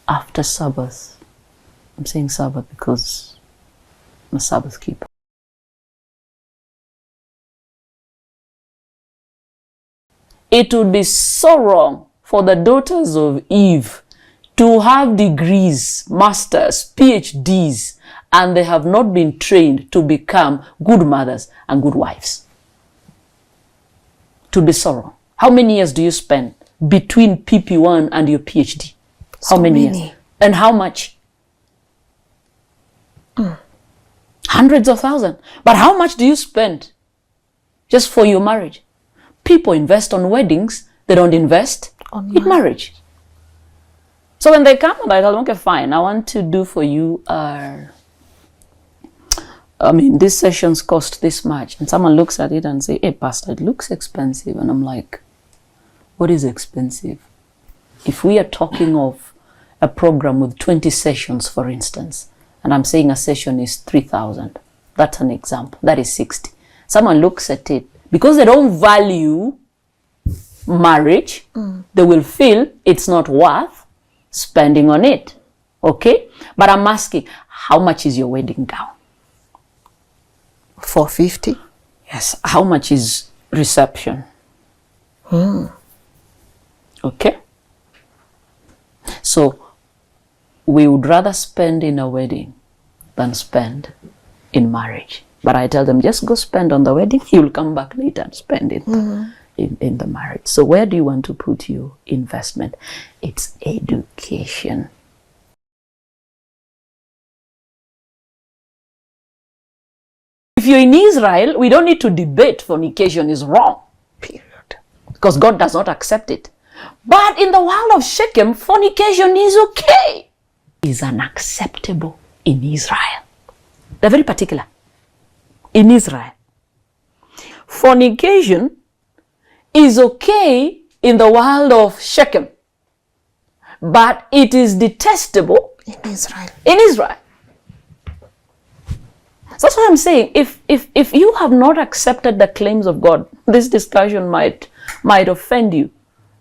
after Sabbath. I'm saying Sabbath because I'm a Sabbath keeper. It would be so wrong for the daughters of Eve to have degrees, masters, PhDs, and they have not been trained to become good mothers and good wives. It would be so wrong. How many years do you spend between PP1 and your PhD? How many years? And how much? Hundreds of thousands. But how much do you spend just for your marriage? People invest on weddings. They don't invest in marriage. So when they come and I tell them, okay, fine, I want to do for you, these sessions cost this much. And someone looks at it and say, hey, Pastor, it looks expensive. And I'm like, what is expensive? If we are talking of a program with 20 sessions, for instance, and I'm saying a session is 3,000, that's an example. That is 60. Someone looks at it. Because they don't value marriage, they will feel it's not worth spending on it. Okay? But I'm asking, how much is your wedding gown? $450. Yes. How much is reception? Okay? So, we would rather spend in a wedding than spend in marriage. But I tell them, just go spend on the wedding. You'll come back later and spend it in the marriage. So where do you want to put your investment? It's education. If you're in Israel, we don't need to debate fornication is wrong. Period. Because God does not accept it. But in the world of Shechem, fornication is okay. It's unacceptable in Israel. They're very particular. In Israel, fornication is okay in the world of Shechem, but it is detestable in Israel. In Israel. So that's what I'm saying. If you have not accepted the claims of God, this discussion might offend you.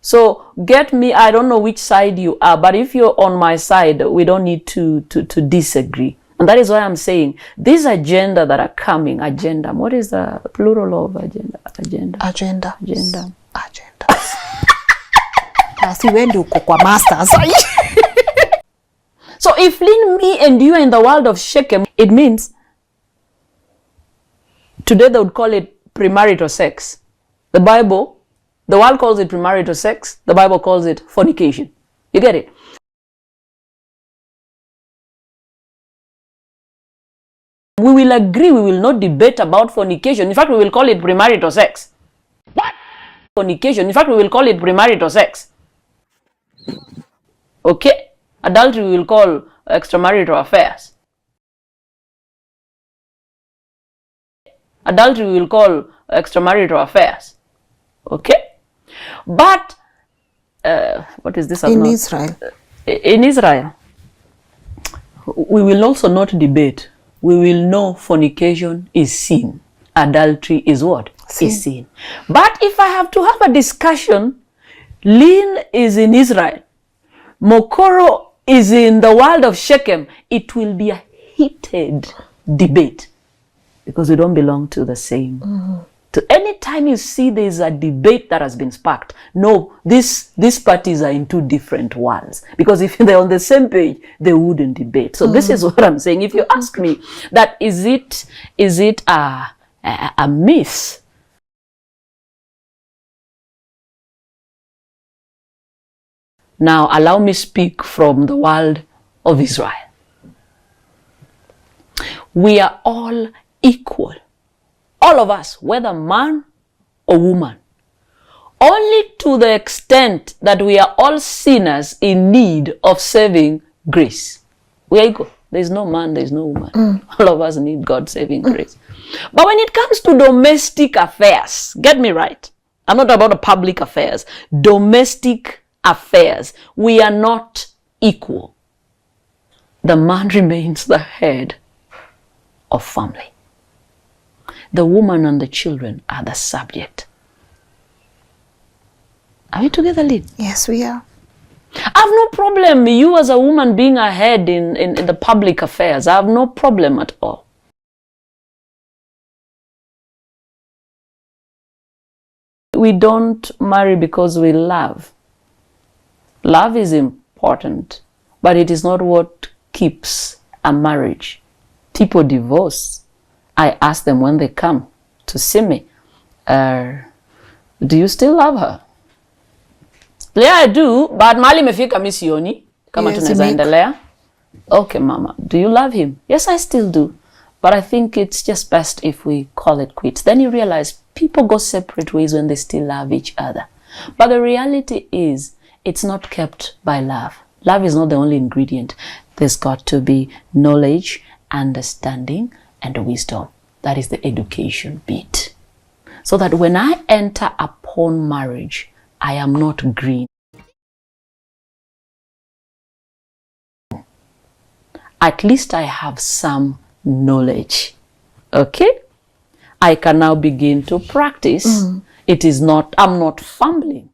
So get me, I don't know which side you are, but if you're on my side, we don't need to disagree. And that is why I'm saying, this agenda that are coming, agenda, what is the plural of agenda? Agenda. Si wendi uko kwa masters. So if me and you are in the world of Shechem, it means, today they would call it premarital sex. The world calls it premarital sex. The Bible calls it fornication. You get it? We will agree, we will not debate about fornication. In fact, we will call it premarital sex. What? Fornication. In fact, we will call it premarital sex. Okay? Adultery we will call extramarital affairs. Adultery we will call extramarital affairs. Okay? But, what is this? Israel. In Israel, we will also not debate. We will know fornication is sin. Adultery is what? Sin. Is sin. But if I have to have a discussion, Lynn is in Israel, MOKORO is in the world of Shechem, it will be a heated debate because we don't belong to the same. So anytime you see there is a debate that has been sparked, no, these parties are in two different worlds. Because if they're on the same page, they wouldn't debate. So this is what I'm saying. If you ask me that is it a myth? Now allow me speak from the world of Israel. We are all equal. All of us, whether man or woman, only to the extent that we are all sinners in need of saving grace. We are equal. There is no man, there is no woman. All of us need God's saving grace. But when it comes to domestic affairs, get me right, I'm not about the public affairs, domestic affairs, we are not equal. The man remains the head of family. The woman and the children are the subject. Are we together, Lynn? Yes, we are. I have no problem you as a woman being ahead in the public affairs. I have no problem at all. We don't marry because we love. Love is important, but it is not what keeps a marriage. People divorce. I ask them when they come to see me, do you still love her? Yeah, I do, but mali mefika misioni. Kama tunaweza endelea. Okay, mama, do you love him? Yes, I still do. But I think it's just best if we call it quits. Then you realize people go separate ways when they still love each other. But the reality is, it's not kept by love. Love is not the only ingredient. There's got to be knowledge, understanding, and wisdom. That is the education bit. So that when I enter upon marriage, I am not green. At least I have some knowledge. Okay? I can now begin to practice. It is not, I'm not fumbling.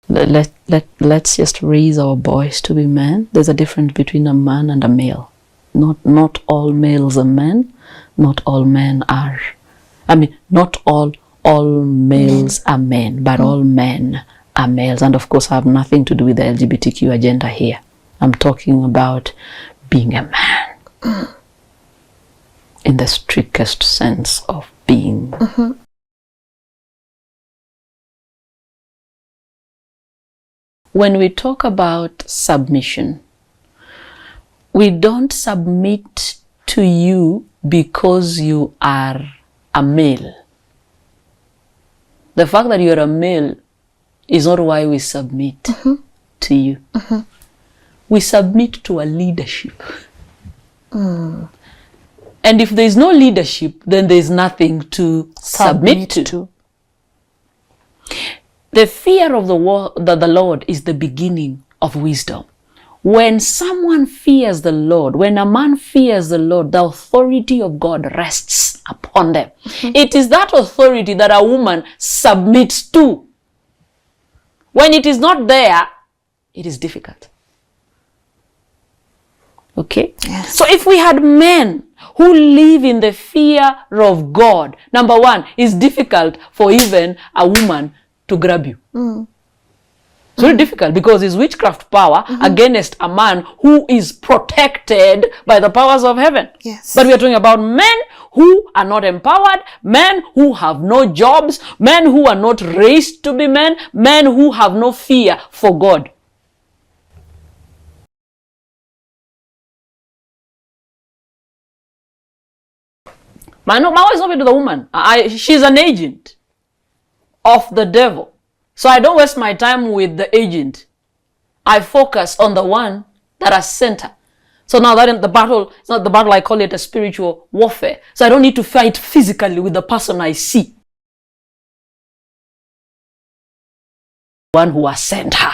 Let's just raise our boys to be men. There's a difference between a man and a male. Not all males are men. Not all men are. Not all males are men, but all men are males. And of course, I have nothing to do with the LGBTQ agenda here. I'm talking about being a man in the strictest sense of being. When we talk about submission, we don't submit to you because you are a male. The fact that you're a male is not why we submit to you. We submit to a leadership. And if there's no leadership, then there's nothing to submit to. The fear of the Lord is the beginning of wisdom. When someone fears the Lord, when a man fears the Lord, the authority of God rests upon them. It is that authority that a woman submits to. When it is not there, it is difficult. Okay? Yes. So if we had men who live in the fear of God, number one, it's difficult for even a woman to grab you. It's very difficult because it's witchcraft power against a man who is protected by the powers of heaven. Yes. But we are talking about men who are not empowered, men who have no jobs, men who are not raised to be men, men who have no fear for God. My wife is not to the woman. She's an agent of the devil. So I don't waste my time with the agent. I focus on the one that has sent her. So now that in the battle, it's not the battle, I call it a spiritual warfare. So I don't need to fight physically with the person I see. One who has sent her.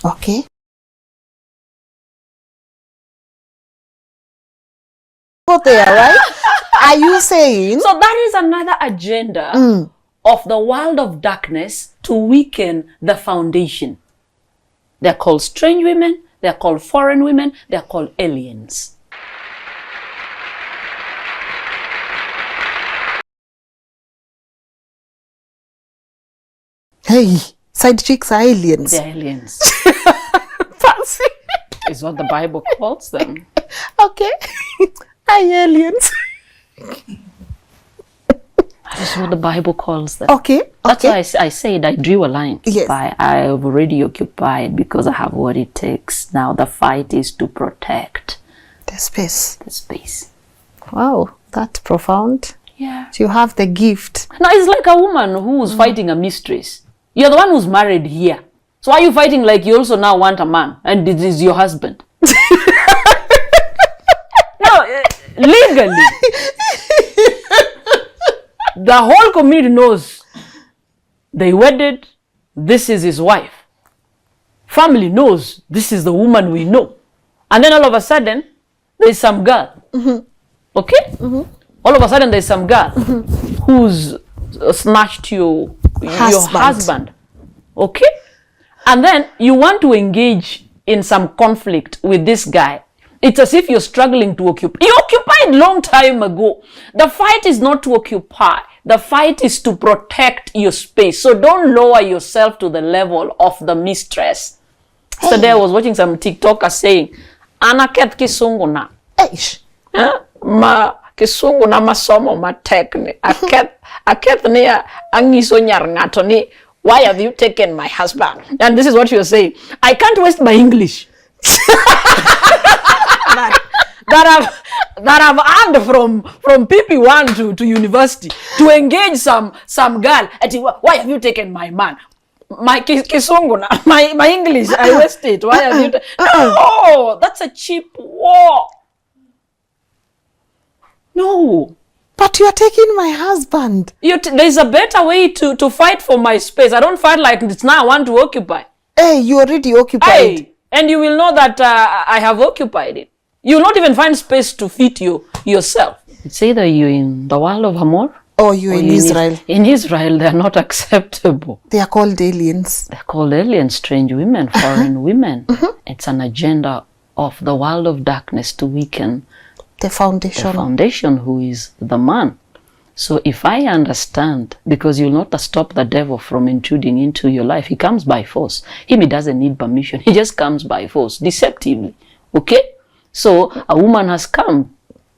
Okay. Go there, right? Are you saying? So that is another agenda of the world of darkness to weaken the foundation. They're called strange women, they're called foreign women, they're called aliens. Hey, side chicks are aliens. They're aliens. Fancy. Is what the Bible calls them. Okay. Hi, aliens. That is what the Bible calls them. Okay. That's why I said I drew a line. Yes. I have already occupied because I have what it takes. Now the fight is to protect The space. the space. Wow, that's profound. Yeah. So you have the gift. No, it's like a woman who's fighting a mistress. You're the one who's married here. So why are you fighting like you also now want a man and this is your husband? No, legally. The whole community knows they wedded, this is his wife. Family knows this is the woman we know. And then all of a sudden, there's some girl. Okay? All of a sudden there's some girl who's snatched your husband. Okay? And then you want to engage in some conflict with this guy. It's as if you're struggling to occupy. You occupied long time ago. The fight is not to occupy. The fight is to protect your space. So don't lower yourself to the level of the mistress. Yesterday I was watching some TikTokers saying, Anaket kisungu na. Eish. Ma kisungu na masomo ma tekni. Aket ni angiso nyar ngato ni. Why have you taken my husband? And this is what she was saying. I can't waste my English. that I've earned from PP1 to university to engage some girl. Why have you taken my man? My kisungu, my English, I wasted. Why have you? No, that's a cheap war. No. But you are taking my husband. There's a better way to fight for my space. I don't fight like it's now I want to occupy. Hey, you already occupied. Hey, and you will know that I have occupied it. You will not even find space to fit yourself. It's either you're in the world of Hamor or you're in Israel. In Israel, they're not acceptable. They are called aliens. They're called aliens, strange women, foreign women. It's an agenda of the world of darkness to weaken the foundation, who is the man. So if I understand, because you'll not stop the devil from intruding into your life, he comes by force. He doesn't need permission. He just comes by force, deceptively. Okay? So a woman has come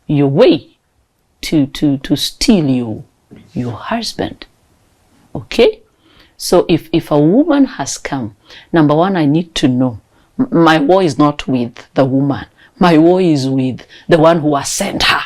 your way to steal your husband. Okay? So if a woman has come, number one, I need to know, my war is not with the woman. My war is with the one who has sent her.